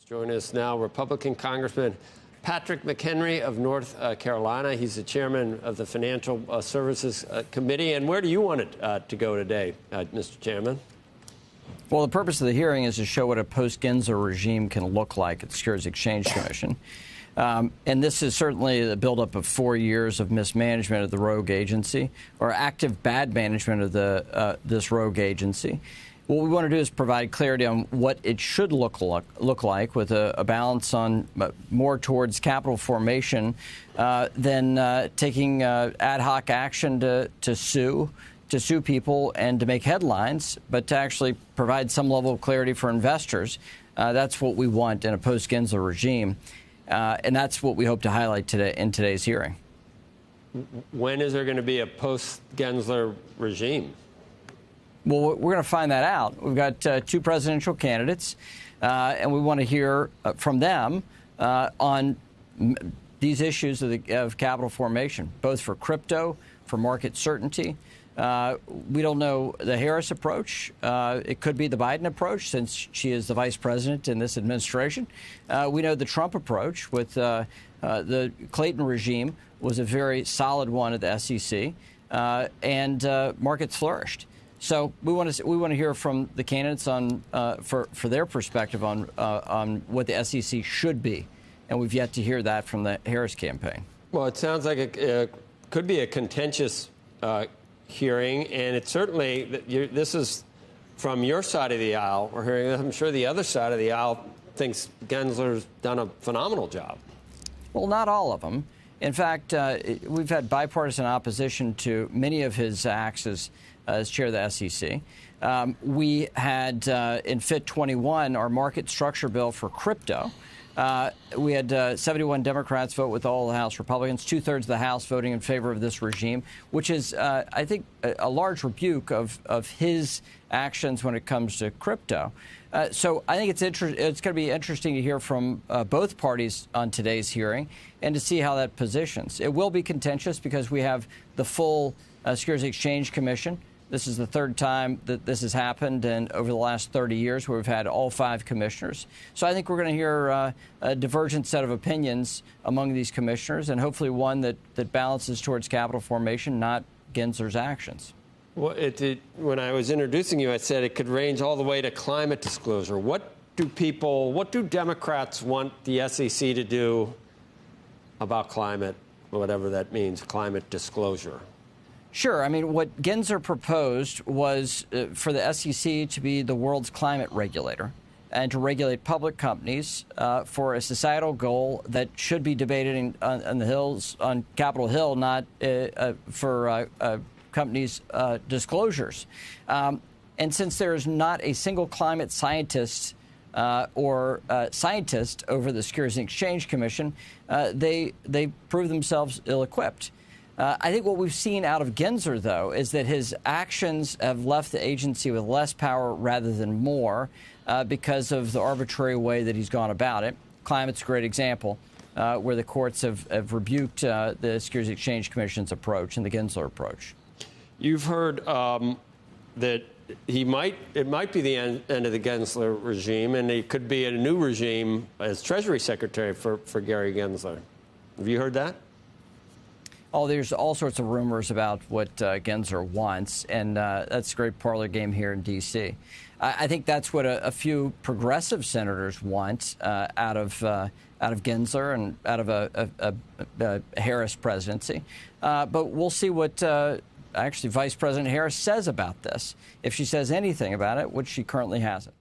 Join us now, Republican Congressman Patrick McHenry of North Carolina. He's the chairman of the Financial Services Committee. And where do you want it to go today, Mr. Chairman? Well, the purpose of the hearing is to show what a post-Gendler regime can look like at the Securities Exchange Commission. And this is certainly the buildup of 4 years of mismanagement of the rogue agency, or active bad management of this rogue agency. What we want to do is provide clarity on what it should look like, with a balance on more towards capital formation than taking ad hoc action to sue people and to make headlines, but to actually provide some level of clarity for investors. That's what we want in a post-Gendler regime, and that's what we hope to highlight today in today's hearing. When is there going to be a post-Gendler regime? Well, we're going to find that out. We've got two presidential candidates, and we want to hear from them on these issues of capital formation, both for crypto, for market certainty. We don't know the Harris approach. It could be the Biden approach, since she is the vice president in this administration. We know the Trump approach with the Clayton regime was a very solid one at the SEC, and markets flourished. So we want to hear from the candidates on for their perspective on what the SEC should be, and we've yet to hear that from the Harris campaign. Well, it sounds like it could be a contentious hearing, and it certainly this is from your side of the aisle. We're hearing, I'm sure the other side of the aisle thinks Gensler's done a phenomenal job. Well, not all of them. In fact, we've had bipartisan opposition to many of his acts as chair of the SEC. We had in FIT 21 our market structure bill for crypto. We had 71 Democrats vote with all the House Republicans, 2/3 of the House voting in favor of this regime, which is, I think, a large rebuke of his actions when it comes to crypto. So I think it's going to be interesting to hear from both parties on today's hearing and to see how that positions. It will be contentious because we have the full Securities Exchange Commission. This is the third time that this has happened over the last 30 years, where we've had all 5 commissioners. So I think we're going to hear a divergent set of opinions among these commissioners, and hopefully one that balances towards capital formation, not Gensler's actions. Well, when I was introducing you, I said it could range all the way to climate disclosure. What do Democrats want the SEC to do about climate, whatever that means, climate disclosure? Sure. I mean, what Gensler proposed was for the SEC to be the world's climate regulator and to regulate public companies for a societal goal that should be debated on the hills, on Capitol Hill, not for companies' disclosures. And since there is not a single climate scientist or scientist over the Securities and Exchange Commission, they prove themselves ill-equipped. I think what we've seen out of Gensler, though, is that his actions have left the agency with less power rather than more because of the arbitrary way that he's gone about it. Climate's a great example where the courts have rebuked the Securities Exchange Commission's approach and the Gendler approach. You've heard that it might be the end of the Gensler regime, and it could be a new regime as Treasury Secretary for Gary Gensler. Have you heard that? Oh, there's all sorts of rumors about what Gensler wants, and that's a great parlor game here in D.C. I think that's what a few progressive senators want out of Gensler and out of a Harris presidency. But we'll see what actually Vice President Harris says about this, if she says anything about it, which she currently hasn't.